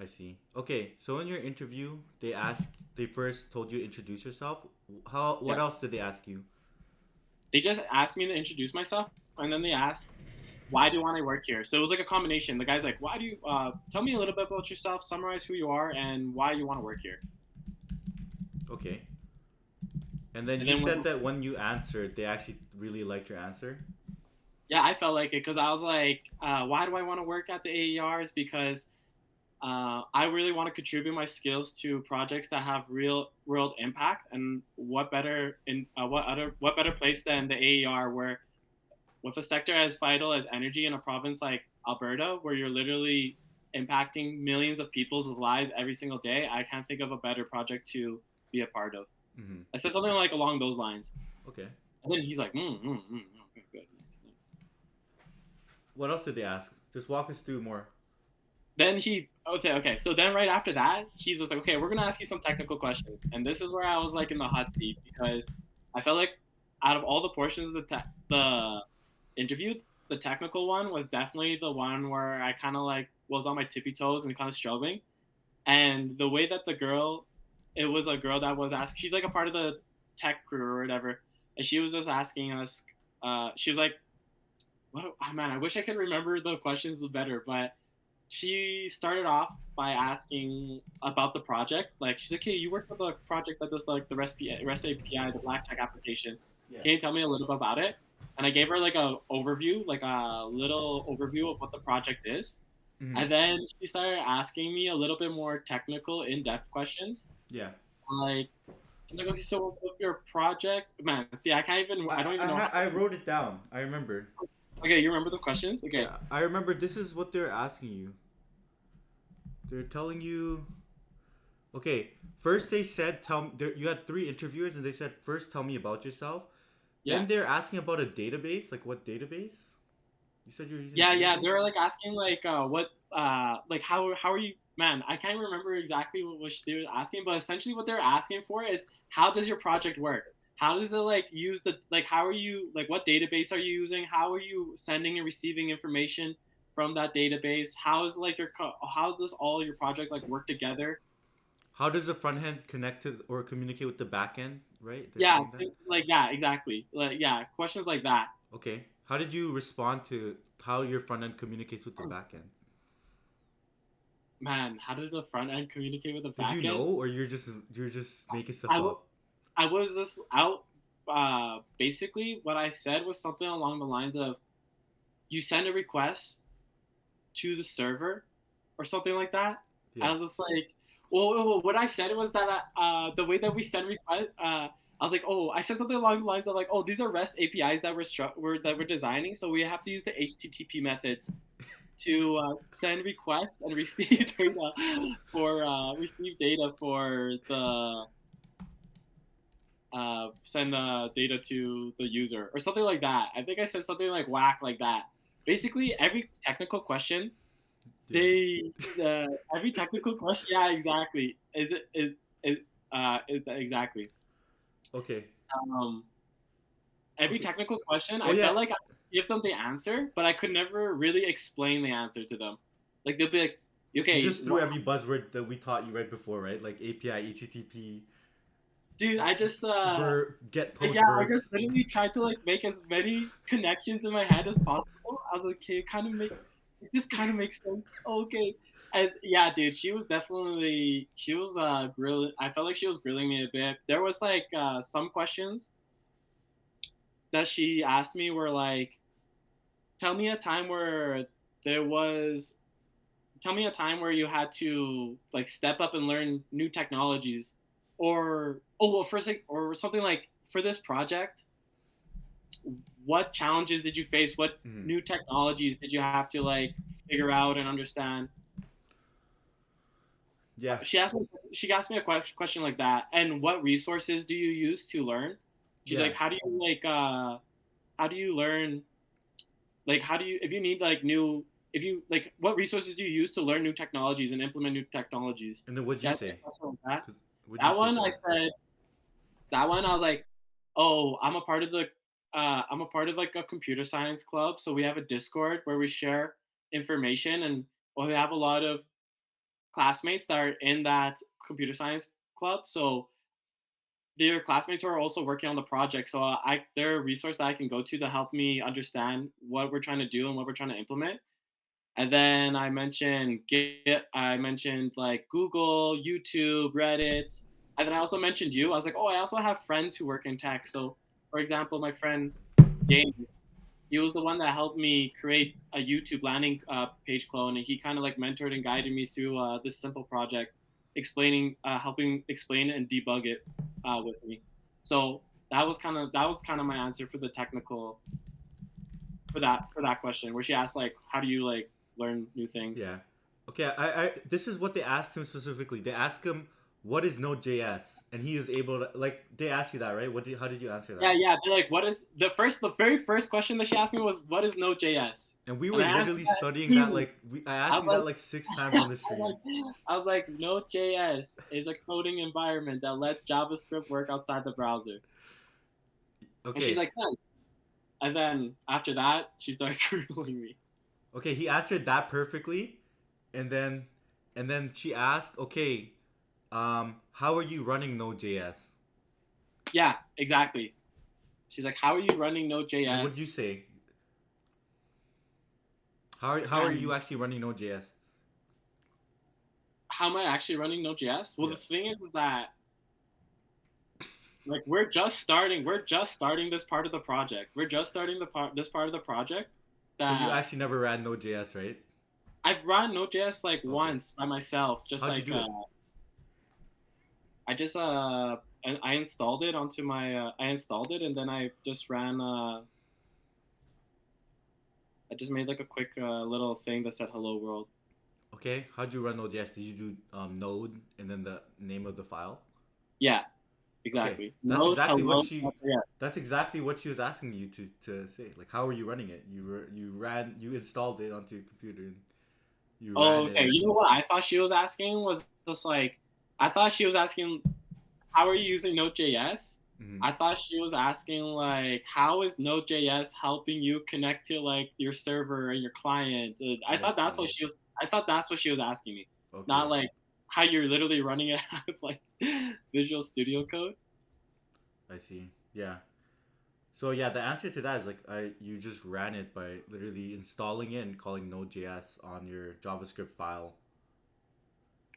I see. Okay, so in your interview, they first told you to introduce yourself. What Yeah. else did they ask you? They just asked me to introduce myself, and then they asked, "Why do you want to work here?" So it was like a combination. The guy's like, "Why do you tell me a little bit about yourself? Summarize who you are and why you want to work here." Okay. And then And you then said when that when you answered, they actually really liked your answer. yeah, I felt like it because I was like, "Why do I want to work at the AERs?" Because I really want to contribute my skills to projects that have real world impact, and what better place than the AER, where with a sector as vital as energy in a province like Alberta, where you're literally impacting millions of people's lives every single day. I can't think of a better project to be a part of. Mm-hmm. I said something like along those lines, Okay. and then he's like, okay, good, nice, nice. What else did they ask? Just walk us through more. Then okay. So then right after that, he's just like, okay, we're gonna ask you some technical questions, and this is where I was like in the hot seat because I felt like out of all the portions of the interview, the technical one was definitely the one where I kind of like was on my tippy toes and kind of struggling. And the way that it was a girl that was asking, she's like a part of the tech crew or whatever, and she was just asking us. She was like, "What? Oh, man, I wish I could remember the questions better." But she started off by asking about the project. Like she's like, "Hey, you work for the project that does like the REST API, the Black Tech application. Yeah. Can you tell me a little bit about it?" And I gave her like a overview, like a little overview of what the project is. Mm-hmm. And then she started asking me a little bit more technical, in-depth questions. Yeah. Like she's like, "Okay, so with your project, man, see, I can't even, I don't even know I how." wrote it down. I remember. Okay, you remember the questions? Okay, Yeah, I remember. This is what they're asking you. They're telling you. Okay, first they said tell me you had three interviewers and they said first tell me about yourself. yeah. Then they're asking about a database, like what database? You said you're using a Yeah, database? they were like asking like like how are you, man, I can't remember exactly what they were asking, but essentially what they're asking for is how does your project work? How does it like use the like how are you like what database are you using? How are you sending and receiving information from that database? How is like how does all your project like work together? How does the front end connect to or communicate with the back end, right? They're Yeah, saying that. like yeah, exactly. Like yeah, questions like that. Okay. How did you respond to how your front end communicates with the back end? Man, how did the front end communicate with the Did back you know end? or you're just making I stuff w- up? I was just out. Basically, what I said was something along the lines of you send a request to the server or something like that. Yeah. I was just like, well, what I said was that the way that we send request, I was like, oh, I said something along the lines of like, oh, these are REST APIs that we're designing, so we have to use the HTTP methods to send requests and receive data for the send data to the user or something like that. I think I said something like whack like that. Basically, every technical question, Yeah. they every technical question, yeah, exactly. Exactly. Okay. Um, every Okay. technical question, Oh I yeah. felt like I could give them the answer, but I could never really explain the answer to them. Like they'll be like, You okay, just threw what, every buzzword that we taught you right before, right? Like API, HTTP, dude? I just verb, get post yeah, I just verbs. literally tried to like make as many connections in my head as possible. I was like, okay, it just kind of makes sense. Okay. And yeah, dude, she was grilling. I felt like she was grilling me a bit. There was like some questions that she asked me were like, tell me a time where there was tell me a time where you had to like step up and learn new technologies, or oh well, first like or something like for this project, what challenges did you face? What Mhm. new technologies did you have to like figure out and understand? Yeah. She asked me a question like that. And what resources do you use to learn? She's Yeah. like, how do you learn? Like, how do you if you need like new if you like what resources do you use to learn new technologies and implement new technologies? And then what'd She you asked me a say? question like that. 'Cause what'd you That say one for I that? said that one I was like, oh, I'm a part of like a computer science club, so we have a Discord where we share information, and we have a lot of classmates that are in that computer science club. So their classmates who are also working on the project. So they're a resource that I can go to help me understand what we're trying to do and what we're trying to implement. And then I mentioned Git, I mentioned like Google, YouTube, Reddit, and then I also mentioned you. I was like, oh, I also have friends who work in tech. So, for example, my friend James, he was the one that helped me create a YouTube landing page clone, and he kind of like mentored and guided me through this simple project, helping explain and debug it with me. So that was kind of my answer for the technical for that question, where she asked like, how do you like learn new things? Yeah. Okay. I this is what they asked him specifically. They asked him what is Node.js, and he was able to like. They asked you that, right? How did you answer Yeah, that? yeah. They're like, what is the very first question that she asked me was, what is Node.js? And we And were I answered literally that studying that. cleanly. Like I I asked was you that like, like 6 times I on the was stream. like, I was like, Node.js is a coding environment that lets JavaScript work outside the browser. And she's Okay. like, nice. And then after that, she started grilling me. Okay. He answered that perfectly, and then she asked, okay, how are you running Node.js? Yeah, exactly. She's like, how are you running And what did you Node.js? say? How are you And actually running Node.js? how am I actually running Node.js? Well, Yeah. the thing is that like we're just starting this part of the project. We're just starting this part of the project So you that actually never ran Node.js, right? I've run Node.js like Okay. once by myself, just How'd you like do it? I just I installed it onto my I installed it and then I just ran I just made like a quick little thing that said hello world. Okay. How'd you run Node.js? Did you do Node and then the name of the file? Yeah, Okay. exactly. That's Node exactly what hello. she. Yeah. That's exactly what she was asking you to say. Like, how are you running it? You installed it onto your computer and you Oh, ran okay. it. You know what I thought she was asking was just like I thought she was asking how are you using Node.js? Hmm. I thought she was asking like, how is Node.js helping you connect to like your server and your client? I I thought that's what see. she was. I thought that's what she was asking me, not Okay. like how you're literally running it out of like Visual Studio Code. I see. Yeah. So yeah, the answer to that is like you just ran it by literally installing it and calling Node.js on your JavaScript file.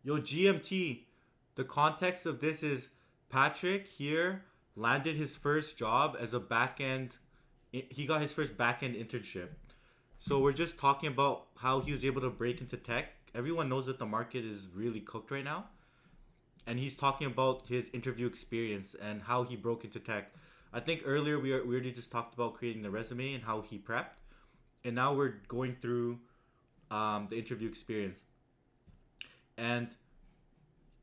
Yo, GMT. The context of this is Patrick here landed his first job as a backend. He got his first backend internship. So we're just talking about how he was able to break into tech. Everyone knows that the market is really cooked right now, and he's talking about his interview experience and how he broke into tech. I think earlier we already just talked about creating the resume and how he prepped, and now we're going through the interview experience. And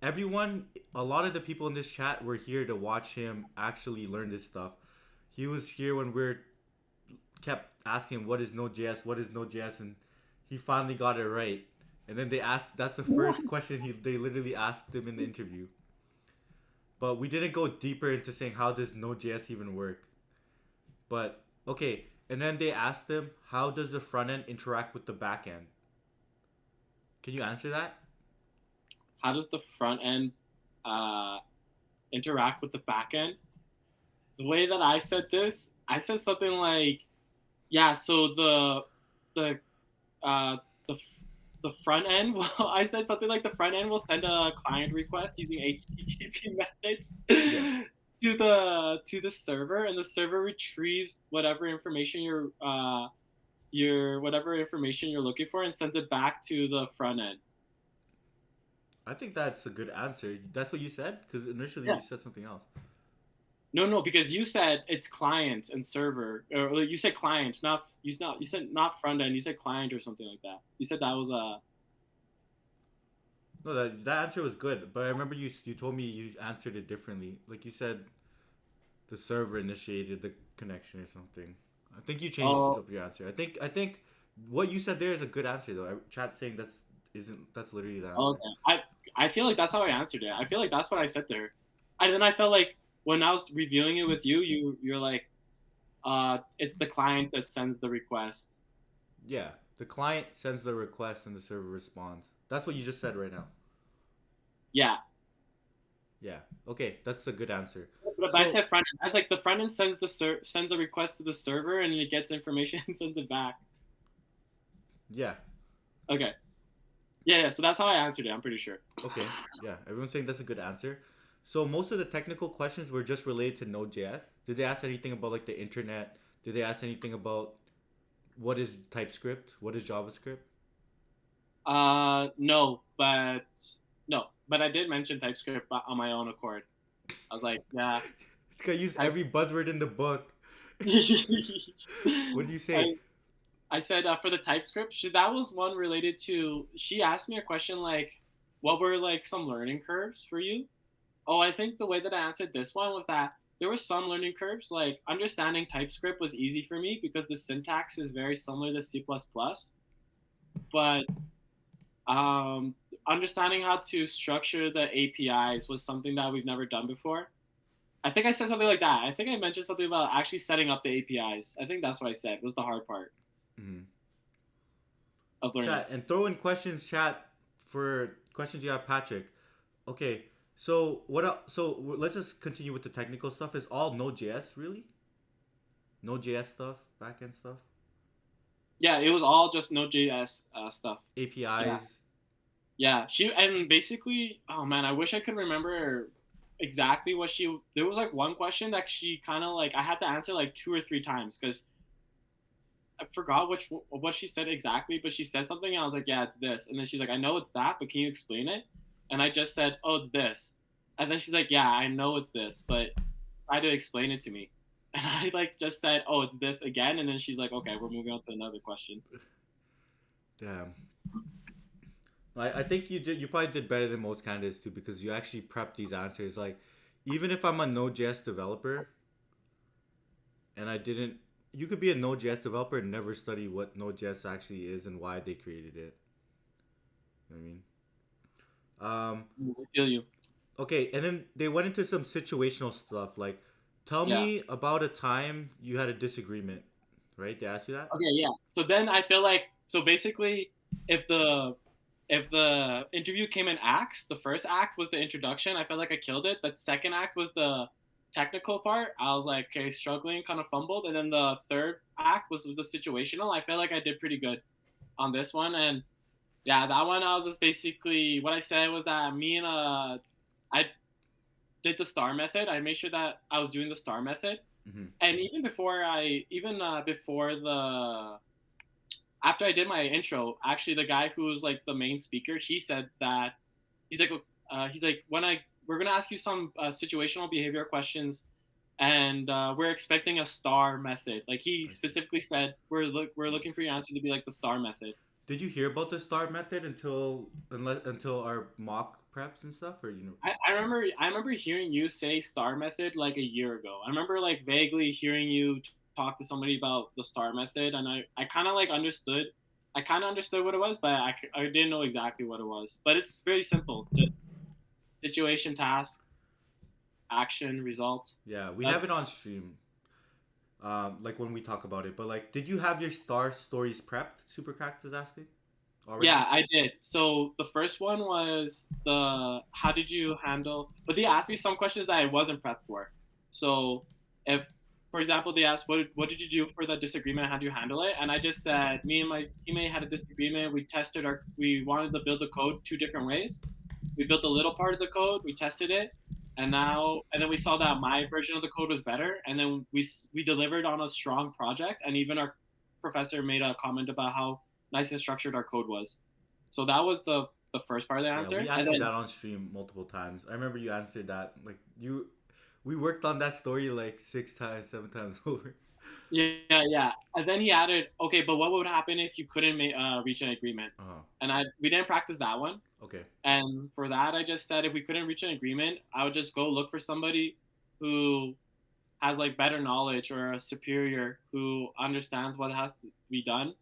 everyone, a lot of the people in this chat were here to watch him actually learn this stuff. He was here when we're kept asking what is Node.js, what is Node.js, and he finally got it right. And then they asked, that's the first question they literally asked him in the interview. But we didn't go deeper into saying how does Node.js even work. But okay, and then they asked him how does the front end interact with the back end. Can you answer that? How does the front end uh, interact with the back end? The way that I said this, I said something like, yeah. So the uh, the the front end will I said something like the front end will send a client request using HTTP methods Yeah. to the server, and the server retrieves whatever information your whatever information you're looking for and sends it back to the front end. I think that's a good answer. That's what you said? Because initially Yeah. you said something else. No, no, because you said it's client and server, or you said client, not you said not front end, you said client or something like that. You said that was a No, that answer was good, but I remember you told me you answered it differently. Like you said, the server initiated the connection or something. I think you changed oh up your answer. I think what you said there is a good answer though. Chat saying that's literally the answer. okay. I feel like that's how I answered it. I feel like that's what I said there. And then I felt like when I was reviewing it with you, you're like, it's the client that sends the request. Yeah, the client sends the request and the server responds. That's what you just said right now. Yeah. Yeah. Okay, that's a good answer. But I So said front end. I was like the front end sends sends a request to the server and it gets information and sends it back. yeah. Okay. Yeah, yeah. So that's how I answered it. I'm pretty sure. Okay. Yeah. Everyone's saying that's a good answer. So most of the technical questions were just related to Node.js. Did they ask anything about like the internet? Did they ask anything about what is TypeScript? What is JavaScript? No, but no, but I did mention TypeScript on my own accord. I was like, yeah, It's gonna use type. every buzzword in the book. What do you say? I I said for the TypeScript, that was one related to. She asked me a question like, "What were like some learning curves for you?" Oh, I think the way that I answered this one was that there were some learning curves. Like understanding TypeScript was easy for me because the syntax is very similar to C++. But um, understanding how to structure the APIs was something that we've never done before. I think I said something like that. I think I mentioned something about actually setting up the APIs. I think that's what I said was the hard part Mhm. of learning. Chat and throw in questions, chat, for questions you have, Patrick. Okay, so what? So let's just continue with the technical stuff. Is all Node.js really? Node.js stuff, backend stuff, Yeah, it was all just Node.js stuff. Yeah, APIs. yeah. She and basically, oh man, I wish I could remember exactly what she. There was like one question that she kind of like I had to answer like 2 or 3 times because I forgot what she said exactly, but she said something and I was like, yeah, it's this. And then she's like, I know it's that, but can you explain it? And I just said, oh, it's this. And then she's like, yeah, I know it's this, but try to explain it to me. And I like just said, oh, it's this again. And then she's like, okay, we're moving on to another question. Damn. I think you did. You probably did better than most candidates too because you actually prepped these answers. Like, even if I'm a Node.js developer and I didn't, you could be a Node.js developer and never study what Node.js actually is and why they created it. You know what I mean? I feel you. Okay, and then they went into some situational stuff like, tell Yeah. me about a time you had a disagreement, right? They asked you that? Okay, yeah. So then I feel like so basically if the interview came in acts, the first act was the introduction. I felt like I killed it. The second act was the technical part. I was like, okay, struggling, kind of fumbled, and then the third act was the situational. I felt like I did pretty good on this one, and yeah, that one I was just basically what I said was that me and I did the star method. I made sure that I was doing the star method, Mm-hmm. and even before the after I did my intro, actually the guy who was like the main speaker, he said that he's like when I we're gonna ask you some situational behavior questions, and we're expecting a star method. Like he I see. specifically said, we're looking for your answer to be like the star method. Did you hear about the star method until our mock preps and stuff, or you know? I remember hearing you say star method like a year ago. I remember like vaguely hearing you talk to somebody about the star method, and I kind of like understood. I kind of understood what it was, but I didn't know exactly what it was. But it's very simple. Just situation, task, action, result. Yeah, we have it That's on stream. Like when we talk about it, but like, did you have your star stories prepped? Supercracked is asking already. Yeah, I did. So the first one was the how did you handle, but they asked me some questions that I wasn't prepped for. So if, for example, they asked what did you do for the disagreement, how do you handle it? And I just said me and my teammate had a disagreement. We wanted to build the code 2 different ways. We built a little part of the code, we tested it, and then we saw that my version of the code was better, and then we delivered on a strong project, and even our professor made a comment about how nice and structured our code was. So that was the first part of the Yeah, answer, we and asked you then that on stream multiple times. I remember you answered that. Like you, we worked on that story like 6 times, 7 times over. yeah, and then he added, okay, but what would happen if you couldn't reach an agreement? Uh huh. And we didn't practice that one. Okay. And for that, I just said if we couldn't reach an agreement, I would just go look for somebody who has like better knowledge or a superior who understands what has to be done,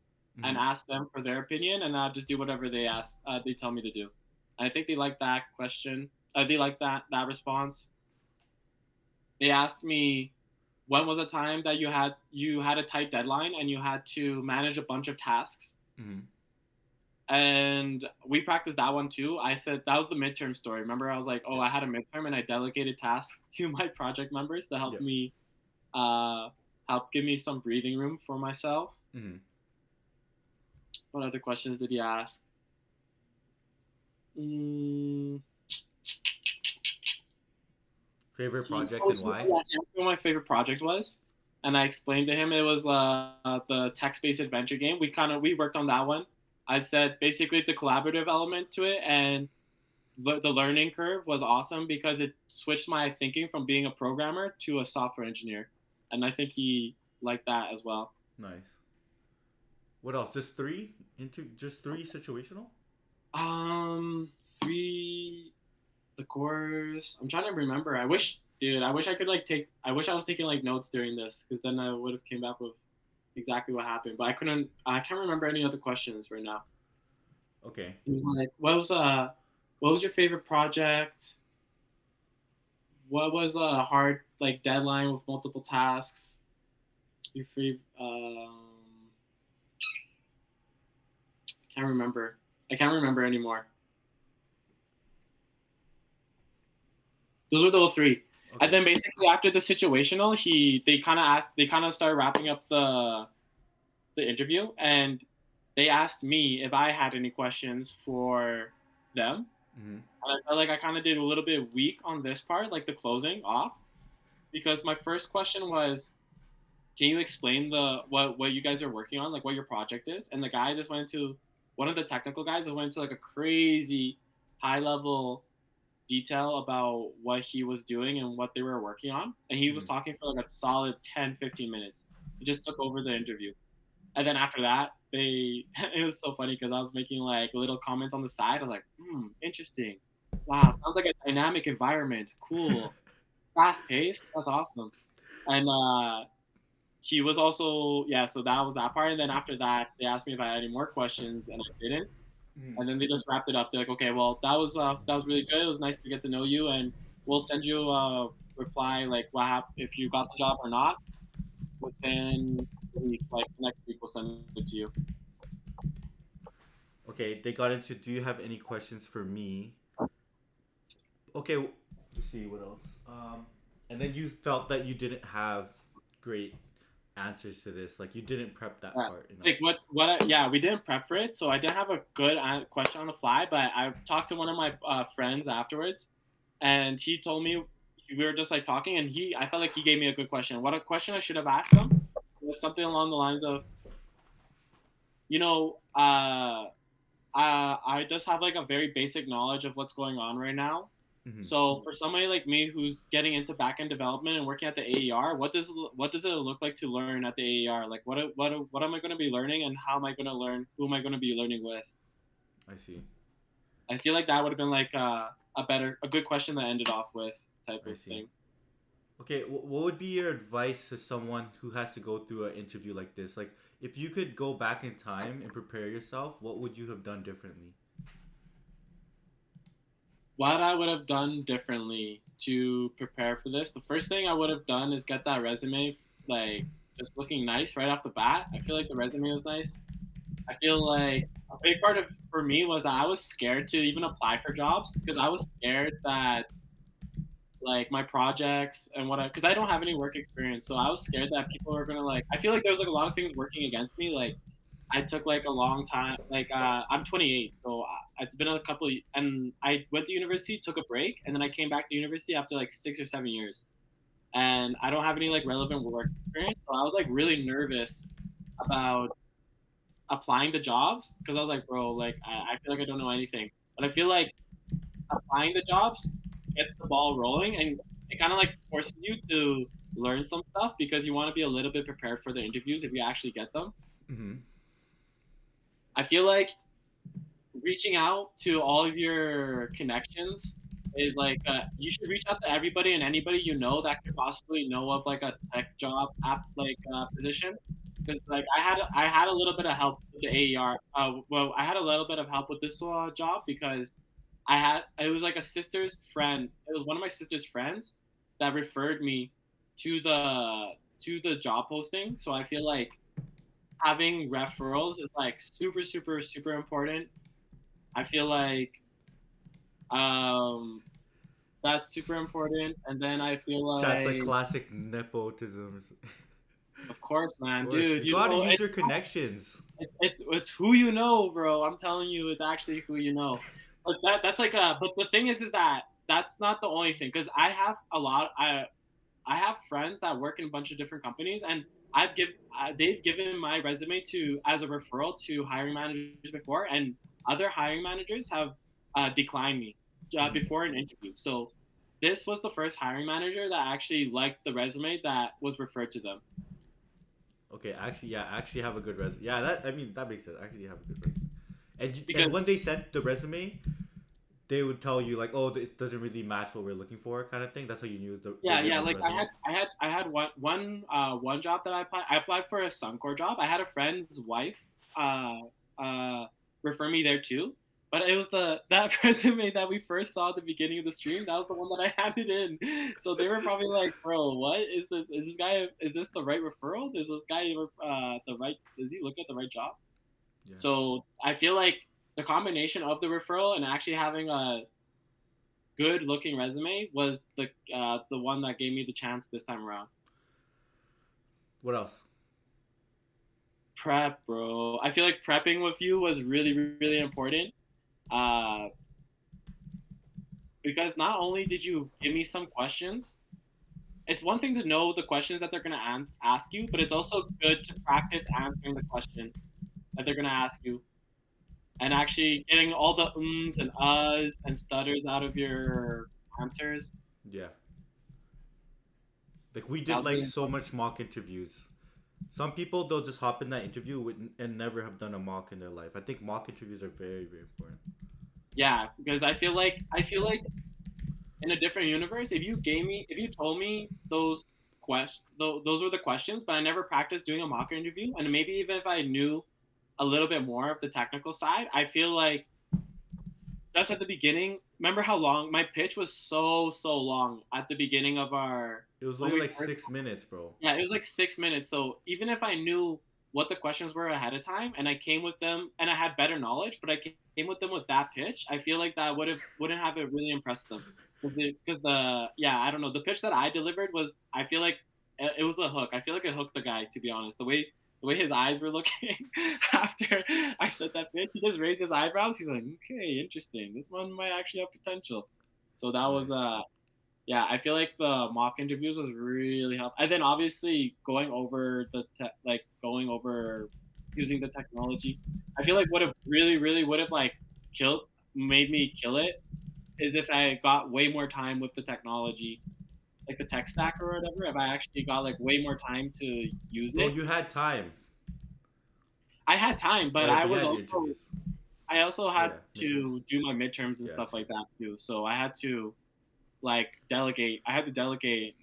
and Mm-hmm. ask them for their opinion, and I'll just do whatever they tell me to do. And I think they like that question. They like that response. They asked me when was a time that you had a tight deadline and you had to manage a bunch of tasks, Mm-hmm. and we practiced that one too. I said that was the midterm story. Remember, I was like, oh, Yeah. I had a midterm, and I delegated tasks to my project members to help Yep. me, uh, help give me some breathing room for myself. Mm-hmm. What other questions did he ask? Mm, Favorite he project oh, and so, why? yeah, he asked me what my favorite project was, and I explained to him it was the text-based adventure game. We worked on that one. I'd said basically the collaborative element to it, and the learning curve was awesome because it switched my thinking from being a programmer to a software engineer, and I think he liked that as well. Nice. What else? Just three into just three situational. Um, three the course. I'm trying to remember. I wish, dude. I wish I could like take. I wish I was taking like notes during this because then I would have came back with exactly what happened. But I couldn't. I can't remember any other questions right now. Okay. It was like, what was your favorite project? What was a hard like deadline with multiple tasks? Your favorite? Can't remember. I can't remember anymore. Those were the three. And Okay. then basically after the situational, they kind of started wrapping up the interview, and they asked me if I had any questions for them. Mm-hmm. And I felt like I kind of did a little bit weak on this part, like the closing off, because my first question was, "Can you explain what you guys are working on, like what your project is?" And the guy just went into one of the technical guys just went into like a crazy high level detail about what he was doing and what they were working on. And he was Mm-hmm. talking for like a solid 10-15 minutes. He just took over the interview. And then after that, they it was so funny because I was making like little comments on the side. I was like, interesting. Wow, sounds like a dynamic environment. Cool. Fast paced. That's awesome. And he was also, yeah, so that was that part. And then after that, they asked me if I had any more questions, and I didn't. Mm-hmm. And then they just wrapped it up. They're like, okay, well, that was really good. It was nice to get to know you, and we'll send you a reply like what happened if you got the job or not within a week. Like next week, we'll send it to you. Okay. They got into. Do you have any questions for me? Okay. Let's see what else. And then you felt that you didn't have great answers to this. Like you didn't prep that Yeah. part enough. Like yeah, we didn't prep for it, so I didn't have a good question on the fly. But I talked to one of my friends afterwards, and he told me we were just like talking, and I felt like he gave me a good question. What a question I should have asked him was something along the lines of, you know, I just have like a very basic knowledge of what's going on right now. Mm-hmm. So for somebody like me who's getting into backend development and working at the AER, what does it look like to learn at the AER? Like what am I going to be learning, and how am I going to learn? Who am I going to be learning with? I see. I feel like that would have been like a good question to end it off with type I of see. thing. Okay, what would be your advice to someone who has to go through an interview like this? Like, if you could go back in time and prepare yourself, what would you have done differently? What I would have done differently to prepare for this, the first thing I would have done is get that resume like just looking nice right off the bat. I feel like the resume was nice. I feel like a big part of for me was that I was scared to even apply for jobs because I was scared that like my projects and what I because I don't have any work experience, so I was scared that people are gonna like. I feel like there was like a lot of things working against me. Like I took like a long time. Like I'm 28, so it's been a couple of, and I went to university, took a break, and then I came back to university after like 6 or 7 years, and I don't have any like relevant work experience, so I was like really nervous about applying the jobs because I was like, bro, like I feel like I don't know anything. But I feel like applying the jobs gets the ball rolling, and it kind of like forces you to learn some stuff because you want to be a little bit prepared for the interviews if you actually get them. Mm-hmm. I feel like reaching out to all of your connections is like you should reach out to everybody and anybody you know that could possibly know of like a tech job app like position because like I had a little bit of help with the AER. Well, I had a little bit of help with this job because it was like a sister's friend. It was one of my sister's friends that referred me to the job posting. So I feel like having referrals is like super, super, super important. I feel like um that's super important. And then I feel Chat's like like, classic nepotism. of course, Of man, course, dude, you you gotta know, use your connections. it's who you know, bro. I'm telling you, it's actually who you know. But that's like a. But the thing is that that's not the only thing because I have friends that work in a bunch of different companies, and they've given my resume to as a referral to hiring managers before, and other hiring managers have declined me Mhm. before an interview. So this was the first hiring manager that actually liked the resume that was referred to them. Okay, actually, yeah, actually have a good resume. Yeah, that I mean that makes sense. Actually have a good resume. And Because when they sent the resume, they would tell you like, oh, it doesn't really match what we're looking for, kind of thing. That's how you knew they yeah, didn't yeah, like the like resume. I had one job that I applied. I applied for a Suncor job. I had a friend's wife uh uh refer me there too. But it was that resume that we first saw at the beginning of the stream. That was the one that I handed in. So they were probably like, "Bro, what is this? Is this guy? Is this the right referral? Is this guy the right? Does he look at the right job?" Yeah. So I feel like the combination of the referral and actually having a good looking resume was the one that gave me the chance this time around. What else? Prep, bro. I feel like prepping with you was really, really important. Uh, because not only did you give me some questions, it's one thing to know the questions that they're gonna ask you, but it's also good to practice answering the question that they're gonna ask you, and actually getting all the ums and uhs and stutters out of your answers. Yeah. Like we That did was like really so important. much mock interviews. Some people they'll just hop in that interview and never have done a mock in their life. I think mock interviews are very very important. Yeah, because I feel like in a different universe, if you told me those were the questions, but I never practiced doing a mock interview, and maybe even if I knew a little bit more of the technical side, I feel like just at the beginning, remember how long my pitch was so long at the beginning of our It was when only we like first 6 minutes, bro. yeah, it was like 6 minutes. So even if I knew what the questions were ahead of time and I came with them and I had better knowledge, but I came with them with that pitch, I feel like that wouldn't have it really impressed them. Because yeah, I don't know, the pitch that I delivered was I feel like it was the hook. I feel like it hooked the guy, to be honest. The way his eyes were looking after I said that pitch, he just raised his eyebrows. He's like, okay, interesting. This one might actually have potential. So that was Nice. yeah, I feel like the mock interviews was really helpful. And then obviously going over using the technology. I feel like what have really, really would have like killed made me kill it is if I got way more time with the technology, like the tech stack or whatever. If I actually got like way more time to use Bro, it. you had time. I had time, Oh but yeah, but you had your interviews. I also Oh had yeah, midterms. to do my midterms and stuff Yes. like that too. So I had to like delegate. I had to delegate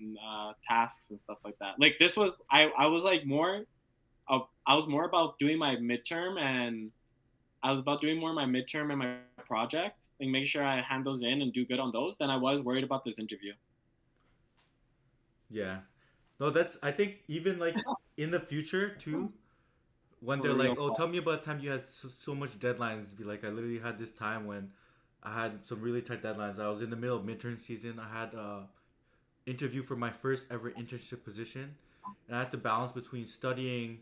tasks and stuff like that. Like this was I was like more I was more about doing my midterm and I was about doing more of my midterm and my project and make sure I hand those in and do good on those than I was worried about this interview. Yeah. No, that's I think even like in the future too, when For they're like, real. "Oh, tell me about a time you had so much deadlines." Be like, I literally had this time when I had some really tight deadlines. I was in the middle of midterm season. I had a interview for my first ever internship position, and I had to balance between studying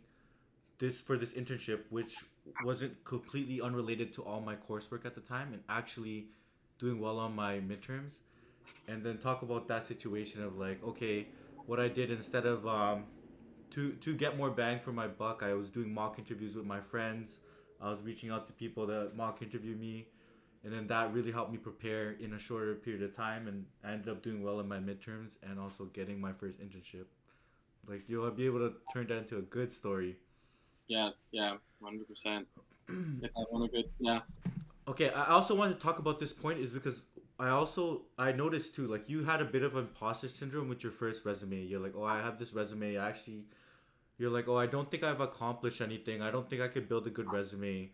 this for this internship, which wasn't completely unrelated to all my coursework at the time, and actually doing well on my midterms, and then talk about that situation of like, okay, what I did instead of to get more bang for my buck, I was doing mock interviews with my friends. I was reaching out to people that mock interview me, and then that really helped me prepare in a shorter period of time, and I ended up doing well in my midterms and also getting my first internship. Like you'll be able to turn that into a good story. Yeah, yeah, 100%. Get that one a good yeah. Okay, I also want to talk about this point is because I noticed too, like you had a bit of imposter syndrome with your first resume. You're like, oh, I have this resume. I actually, you're like, oh, I don't think I've accomplished anything. I don't think I could build a good resume.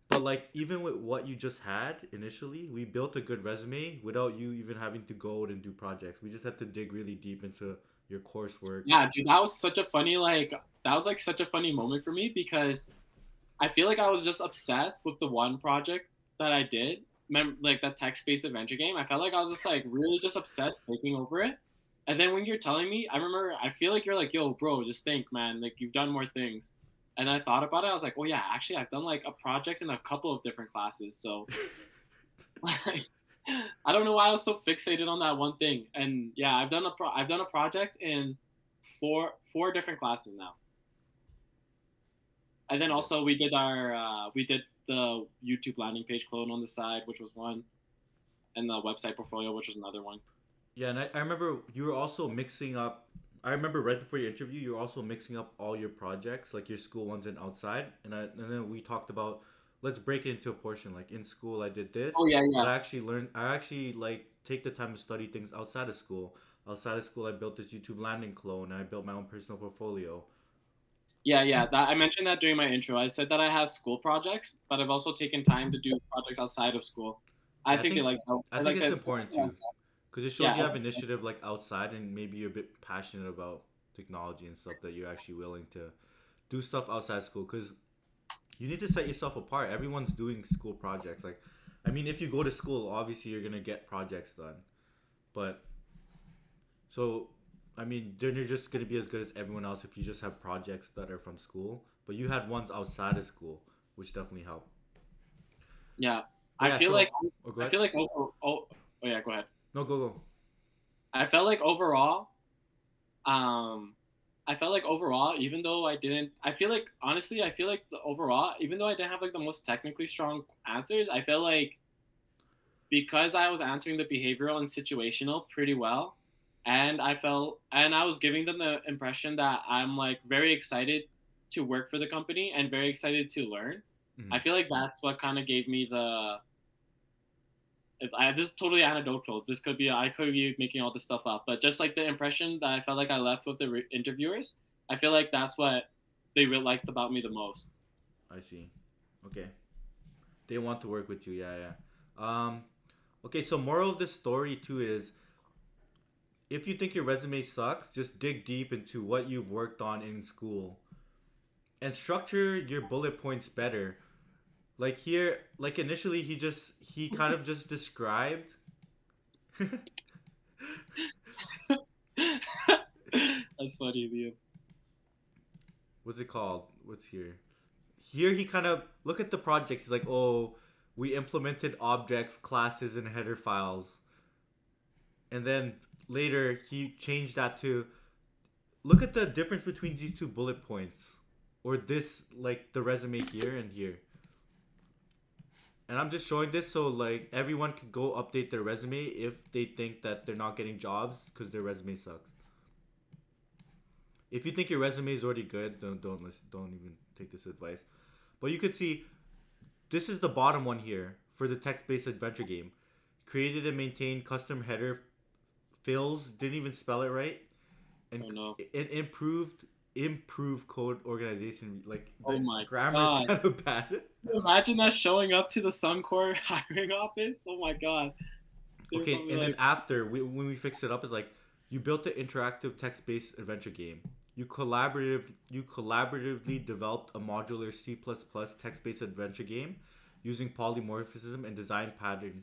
But like even with what you just had initially, we built a good resume without you even having to go and do projects. We just had to dig really deep into your coursework. Yeah, dude, that was such a funny that was like such a funny moment for me because I feel like I was just obsessed with the one project that I did, like that text-based adventure game. I felt like I was just like really just obsessed taking over it. And then when you're telling me, I remember I feel like you're like, "Yo, bro, just think, man. Like you've done more things." And I thought about it. I was like, "Oh yeah, actually, I've done like a project in a couple of different classes." So like, I don't know why I was so fixated on that one thing. And yeah, I've done a project in four different classes now. And then Yeah. also we did the YouTube landing page clone on the side, which was one, and the website portfolio, which was another one. Yeah, and I remember you were also mixing up. I remember right before your interview, you were also mixing up all your projects, like your school ones and outside. And then we talked about let's break it into a portion. Like in school, I did this, Oh yeah, but yeah, I actually learned. I actually like take the time to study things outside of school. Outside of school, I built this YouTube landing clone, and I built my own personal portfolio. yeah, yeah. That I mentioned that during my intro. I said that I have school projects, but I've also taken time to do projects outside of school. I Yeah, think they like I I think like it's that. important too, because it shows Yeah, you have initiative like outside, and maybe you're a bit passionate about technology and stuff that you're actually willing to do stuff outside school. Because you need to set yourself apart. Everyone's doing school projects. Like, I mean, if you go to school, obviously you're gonna get projects done. But so, I mean, then you're just gonna be as good as everyone else if you just have projects that are from school. But you had ones outside of school, which definitely helped. yeah. But I yeah, feel like so oh, go I ahead. feel like oh yeah, go ahead. No, go go. I felt like overall, um, I felt like overall, even though I didn't, I feel like honestly, I feel like the overall, even though I didn't have like the most technically strong answers, I feel like because I was answering the behavioral and situational pretty well, and I was giving them the impression that I'm like very excited to work for the company and very excited to learn. I Hmm. feel like that's what kind of gave me this is totally anecdotal. This could be I could be making all this stuff up, but just like the impression that I felt like I left with the interviewers, I feel like that's what they really liked about me the most. I see. Okay, they want to work with you. Yeah, yeah. Okay, so moral of this story too is if you think your resume sucks, just dig deep into what you've worked on in school and structure your bullet points better. Like here, like initially he kind of just described That's funny, Liam. what's it called? What's here? Here he kind of look at the projects. He's like, "Oh, we implemented objects, classes and header files." And then later he changed that to look at the difference between these two bullet points or this like the resume here and here. And I'm just showing this so like everyone can go update their resume if they think that they're not getting jobs because their resume sucks. If you think your resume is already good, don't listen. Don't even take this advice. But you could see this is the bottom one here for the text-based adventure game. Created and maintained custom header fills. Didn't even spell it right, and Oh no. it improved code organization. Like Oh the my grammar is god. kind of bad. Imagine that showing up to the Suncor hiring office. Oh my god. They're Okay, probably and then like, after when we fixed it up, is like you built an interactive text-based adventure game. You collaboratively developed a modular C++ text-based adventure game using polymorphism and design pattern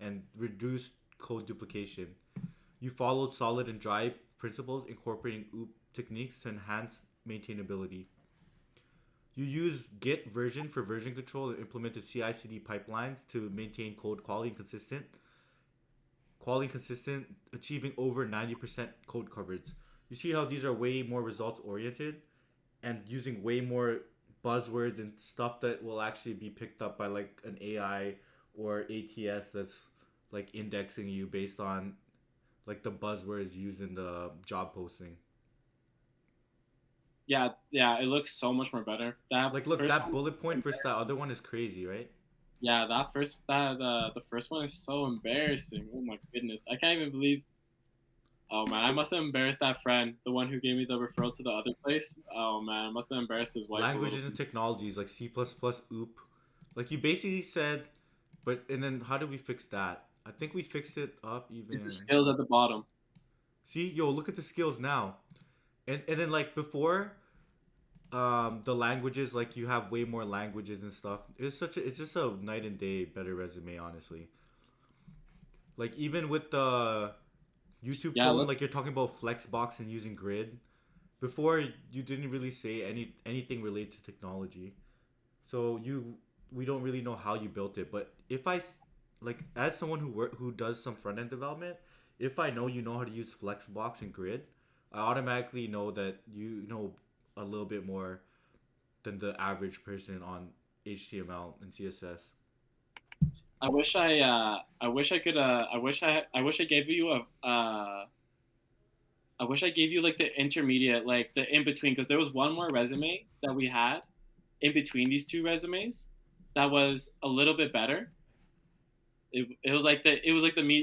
and reduced code duplication. You followed solid and dry principles, incorporating OOP techniques to enhance maintainability. You use Git version for version control and implemented CI/CD pipelines to maintain code quality consistent, achieving over 90% code coverage. You see how these are way more results oriented and using way more buzzwords and stuff that will actually be picked up by like an AI or ATS that's like indexing you based on like the buzzwords used in the job posting. yeah, yeah, it looks so much more better. That Like look, first that one is bullet so point versus that other one is crazy, right? yeah, that the first one is so embarrassing. Oh my goodness. I can't even believe oh man, I must have embarrassed that friend, the one who gave me the referral to the other place. Oh man, I must have embarrassed his wife a little Languages and bit. technologies like C++, OOP, Like you basically said, but and then how did we fix that? I think we fixed it up It's the even. skills at the bottom. See, yo, look at the skills now. And then like before, the languages, like you have way more languages and stuff. It's just a night and day better resume, honestly. Like even with the YouTube Yeah, clone, look. like you're talking about Flexbox and using grid. Before you didn't really say anything related to technology. So we don't really know how you built it, but if like as someone who does some front end development, if I know you know how to use Flexbox and Grid, I automatically know that you know a little bit more than the average person on HTML and CSS. I wish I could I wish I gave you a I wish I gave you like the intermediate, like the in between, because there was one more resume that we had in between these two resumes that was a little bit better. It was like the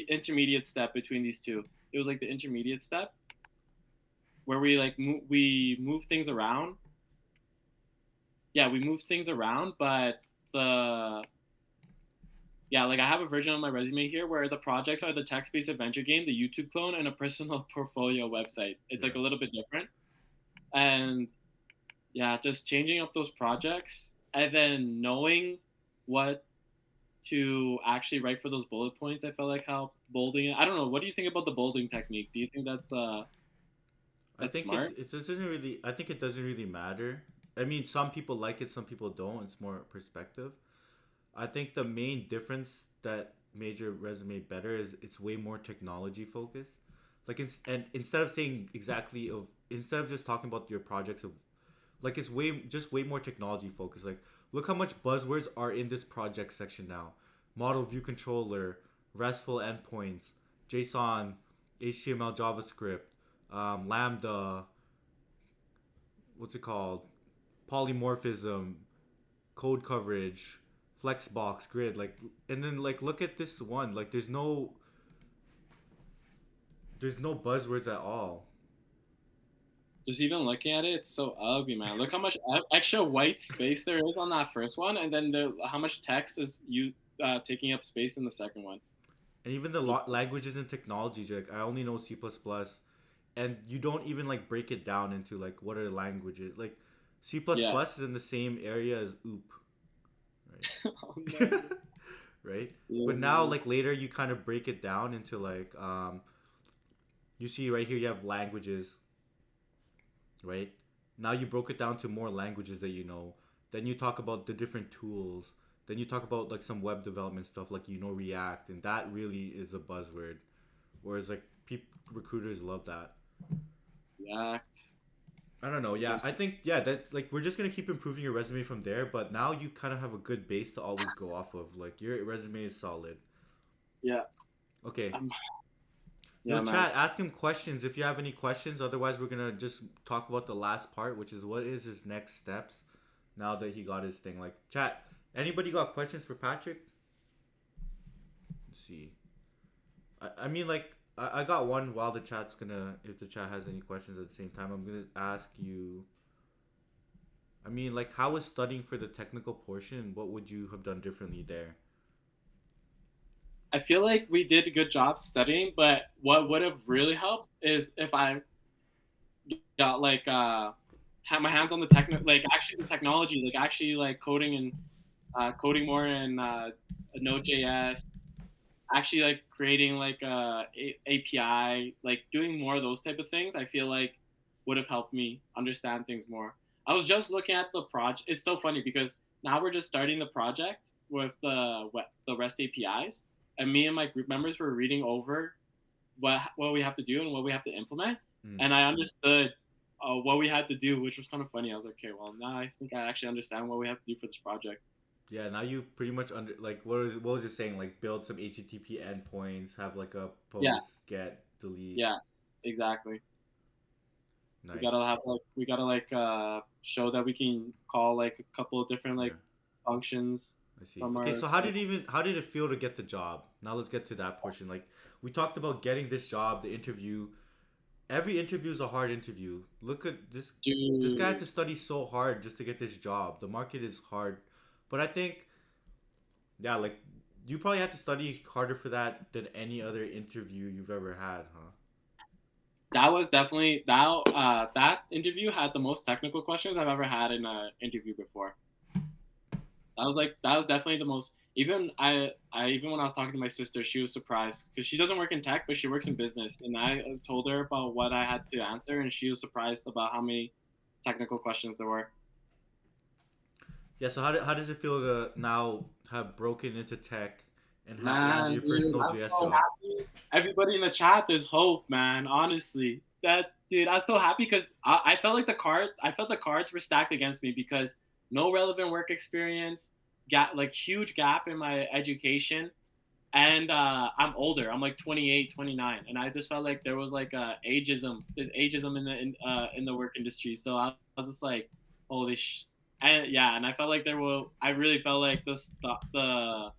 intermediate step between these two. It was like the intermediate step where we move things around. Yeah, we moved things around, but the yeah, like I have a version of my resume here where the projects are the text-based adventure game, the YouTube clone, and a personal portfolio website. It's like Yeah. a little bit different, and yeah, just changing up those projects and then knowing what to actually write for those bullet points. I felt like helped bolding it. I don't know. What do you think about the bolding technique? Do you think I that's think smart? it doesn't really I think it doesn't really matter. I mean, some people like it, some people don't. It's more perspective. I think the main difference that made your resume better is it's way more technology focused. Like and instead of saying exactly of instead of just talking about your projects of like it's way more technology focused. Like look how much buzzwords are in this project section now. Model view controller, RESTful endpoints, JSON, HTML, JavaScript, Lambda, what's it called? Polymorphism, code coverage, flexbox, grid, like, and then like look at this one. Like, there's no buzzwords at all. Just even looking at it, it's so ugly, man. Look how much extra white space there is on that first one, and then how much text is you taking up space in the second one. And even the languages and technologies, like I only know C++, and you don't even like break it down into like what are the languages. Like C++ Yeah. is in the same area as OOP, Oh right? no. Right. Yeah, But now, man. like later, you kind of break it down into like you see right here you have languages, right? Now you broke it down to more languages that you know. Then you talk about the different tools. Then you talk about like some web development stuff, like you know React, and that really is a buzzword. Whereas like recruiters love that. React. I don't know. Yeah, I think yeah that like we're just gonna keep improving your resume from there. But now you kind of have a good base to always go off of. Like your resume is solid. Yeah. Okay. Um, Yo, yeah, man. chat. Ask him questions if you have any questions. Otherwise, we're gonna just talk about the last part, which is what is his next steps. Now that he got his thing, like chat. Anybody got questions for Patrick? Let's see. I mean, like I got one. While the chat's gonna, if the chat has any questions at the same time, I'm gonna ask you. I mean, like, how was studying for the technical portion? What would you have done differently there? I feel like we did a good job studying, but what would have really helped is if I got like had my hands on the technical, like actually the technology, like actually like coding and coding more in Node.js, actually like creating like API, like doing more of those type of things. I feel like would have helped me understand things more. I was just looking at the project. It's so funny because now we're just starting the project with the REST APIs, and me and my group members were reading over what we have to do and what we have to implement, Mm. and I understood what we had to do, which was kind of funny. I was like, okay, well now I think I actually understand what we have to do for this project. Yeah, now you pretty much under like what was it saying? Like build some HTTP endpoints, have like a Yeah, post, get, delete. yeah, exactly. Nice. We gotta like show that we can call like a couple of different Yeah, like functions I see. from Okay, our so how did it feel to get the job? Now let's get to that portion. Like we talked about getting this job, the interview. Every interview is a hard interview. Look at this guy had dude. to study so hard just to get this job. The market is hard. But I think Yeah, like you probably had to study harder for that than any other interview you've ever had, huh? That was definitely that. That interview had the most technical questions I've ever had in an interview before. That was definitely the most. Even when I was talking to my sister, she was surprised because she doesn't work in tech, but she works in business. And I told her about what I had to answer, and she was surprised about how many technical questions there were. Yeah. So how does it feel to now have broken into tech and landed Man, your first dude, I'm Node.js so job? happy. Everybody in the chat, there's hope, man. Honestly, that dude, I'm so happy because I felt like I felt the cards were stacked against me because no relevant work experience, got like huge gap in my education, and I'm older. I'm like 28, 29, and I just felt like there was like ageism. There's ageism in the work industry. So I was just like, holy and yeah, and I felt like there were. I really felt like the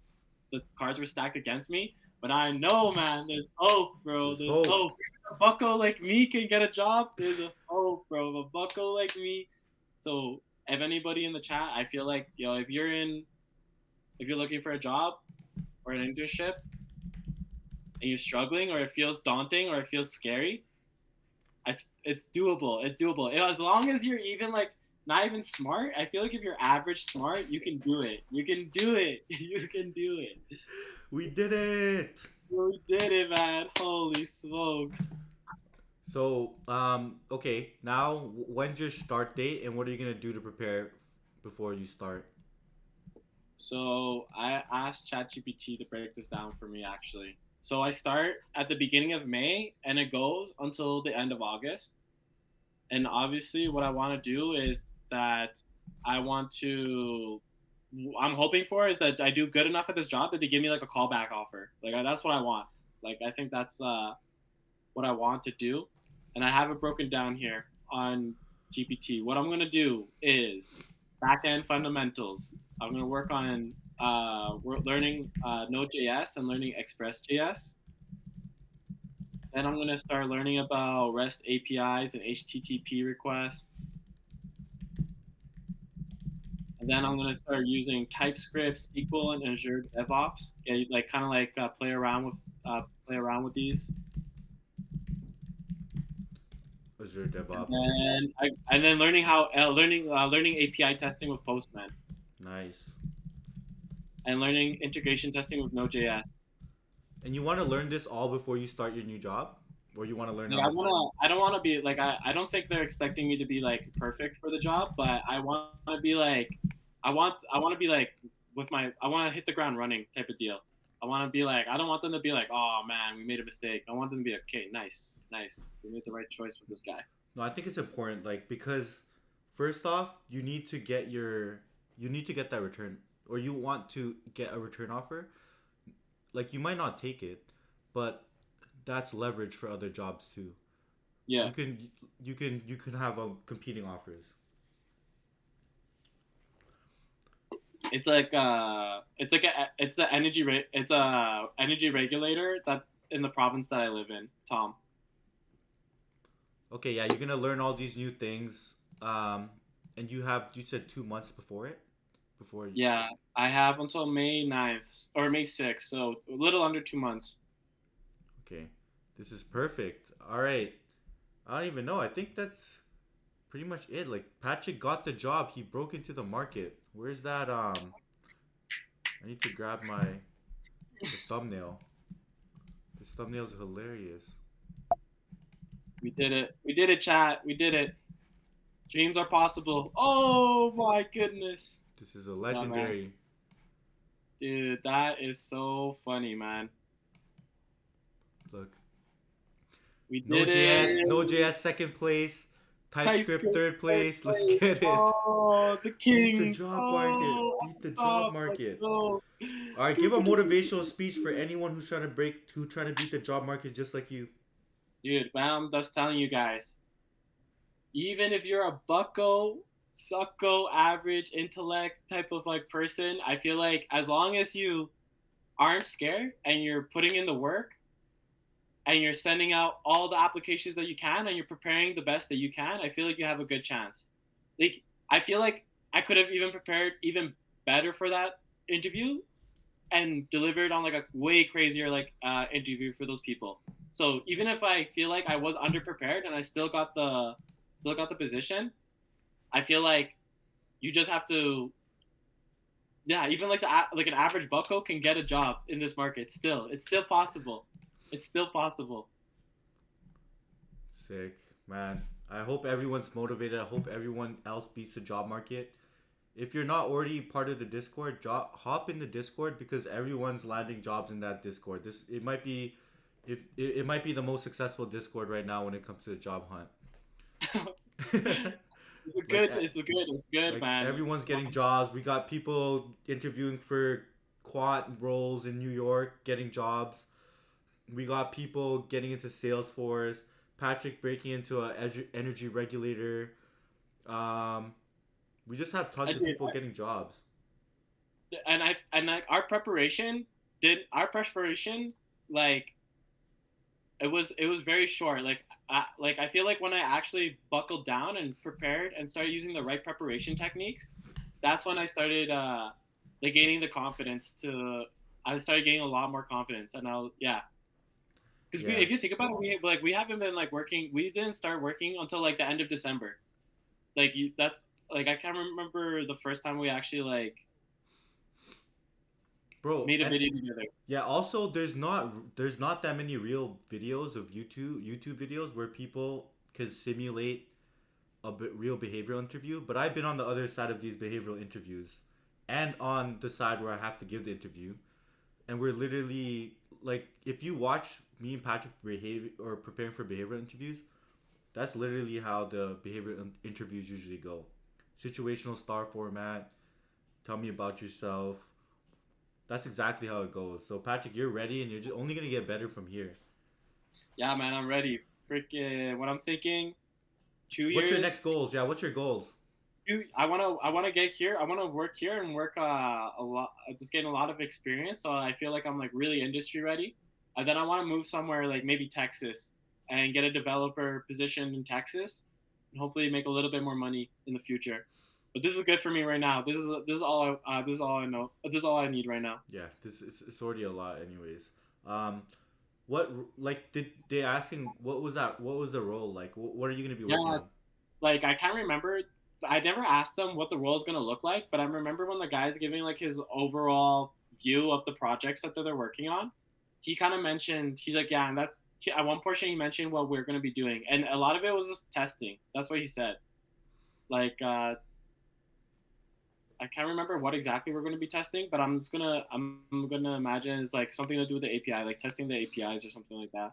cards were stacked against me. But I know, man, there's hope, bro. There's There's hope. hope. If a bucko like me can get a job, there's a hope, bro. If a bucko like me. So if anybody in the chat, I feel like, if you're looking for a job or an internship and you're struggling or it feels daunting or it feels scary, it's doable. It's doable. As long as you're even like not even smart, I feel like if you're average smart, you can do it. You can do it. You can do it. We did it. We did it, man. Holy smokes. So, okay, now when's your start date, and what are you gonna do to prepare before you start? So I asked ChatGPT to break this down for me actually. So I start at the beginning of May and it goes until the end of August. And obviously what I want to do is that I want to I'm hoping for is that I do good enough at this job that they give me like a callback offer. Like that's what I want. Like I think that's what I want to do. And I have it broken down here on GPT. What I'm going to do is backend fundamentals. I'm going to work on we're learning Node.js and learning Express.js. Then I'm going to start learning about REST APIs and HTTP requests. And then I'm going to start using TypeScript, SQL, and Azure DevOps. Yeah, like kind of like play around with these. Azure And DevOps. then learning API testing with Postman Nice. and learning integration testing with Node.js. And you want to learn this all before you start your new job, or you want to learn Like on the fly? I don't want to be like I don't think they're expecting me to be like perfect for the job, but I want to be like I want to be like I want to hit the ground running type of deal. I want to be like I don't want them to be like, oh man, we made a mistake. I want them to be like, okay, nice, nice, we made the right choice with this guy. No, I think it's important, like because first off, you need to get that return, or you want to get a return offer. Like you might not take it, but that's leverage for other jobs too. Yeah, You can you can have competing offers. it's the it's a energy regulator that in the province that I live in, Tom. Okay, yeah, you're gonna learn all these new things, and you said 2 months before it, before. Yeah, I have until May 9th or May 6th, so a little under 2 months. Okay, this is perfect. All right, I don't even know. I think that's pretty much it. Like Patrick got the job. He broke into the market. Where's that? I need to grab the thumbnail. This thumbnail is hilarious. We did it. We did it, chat. We did it. Dreams are possible. Oh my goodness. This is a Yeah, man. legendary. Dude, that is so funny, man. Look, We did Node.js, it. Node.js second place, TypeScript TypeScript third third place. Let's place. get it. Oh, the Beat the Kings. job market. Oh, Beat the on job top. Let's market. go. All right, give Do, a do, do, do, motivational do, speech for do. anyone who's trying to beat the job market just like you. Dude, man, I'm just telling you guys. Even if you're a bucko, sucko, average intellect type of like person, I feel like as long as you aren't scared and you're putting in the work and you're sending out all the applications that you can and you're preparing the best that you can, I feel like you have a good chance. Like I feel like I could have even prepared even better for that interview, and delivered on like a way crazier like interview for those people. So even if I feel like I was underprepared and I still got the position, I feel like you just have to, yeah, even like like an average bucko can get a job in this market. Still, it's still possible. It's still possible. Sick, man. I hope everyone's motivated. I hope everyone else beats the job market. If you're not already part of the Discord, hop in the Discord because everyone's landing jobs in that Discord. This it might be, if it might be the most successful Discord right now when it comes to the job hunt. like It's good, like man. everyone's getting jobs. We got people interviewing for quad roles in New York, getting jobs. We got people getting into Salesforce. Patrick breaking into a energy regulator. Um, we just have I tons of did, people getting jobs. and like our preparation like it was very short. Like I feel like when I actually buckled down and prepared and started using the right preparation techniques, that's when I started like gaining the confidence to. I started gaining a lot more confidence, and I'll yeah. Because Yeah, if you think about it, we haven't been like working. We didn't start working until like the end of December. That's like I can't remember the first time we actually like bro. made a And video together. yeah, also there's not that many real videos of YouTube videos where people can simulate real behavioral interview. But I've been on the other side of these behavioral interviews, and on the side where I have to give the interview, and we're literally like, if you watch me and Patrick behave or preparing for behavioral interviews, that's literally how the behavioral interviews usually go. Situational star format. Tell me about yourself. That's exactly how it goes. So Patrick, you're ready, and you're just only gonna get better from here. Yeah, man, I'm ready. Freaking what I'm thinking. two What's your next years. goals? Yeah, what's your goals? I wanna get here. I wanna work here and work a lot. Just gain a lot of experience. So I feel like I'm like really industry ready. And then I want to move somewhere like maybe Texas and get a developer position in Texas, and hopefully make a little bit more money in the future. But this is good for me right now. This is all I know. This is all I need right now. Yeah, this is it's already a lot, anyways. Um, what like did they asking what was that? What was the role like? What are you gonna be working Yeah, on? like I can't remember. I never asked them what the role is gonna look like, but I remember when the guy's giving like his overall view of the projects that they're working on. He kind of mentioned he's like, yeah, and that's at one portion he mentioned what we're gonna be doing, and a lot of it was just testing. That's what he said. Like I can't remember what exactly we're gonna be testing, but I'm gonna imagine it's like something to do with the API, like testing the APIs or something like that.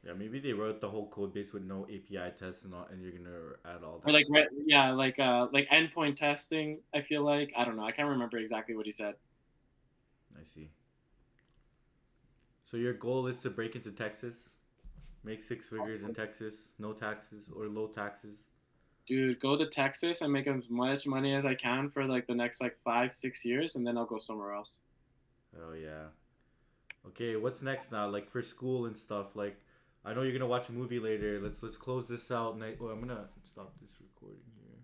Yeah, maybe they wrote the whole code base with no API tests and all, and you're gonna add all Or that. yeah, like endpoint testing. I feel like I don't know. I can't remember exactly what he said. I see. So your goal is to break into Texas, make six figures in Texas, no taxes or low taxes. Dude, go to Texas and make as much money as I can for like the next like 5 6 years, and then I'll go somewhere else. Oh yeah. Okay, what's next now? Like for school and stuff. Like, I know you're gonna watch a movie later. Let's close this out. Oh, I'm gonna stop this recording here.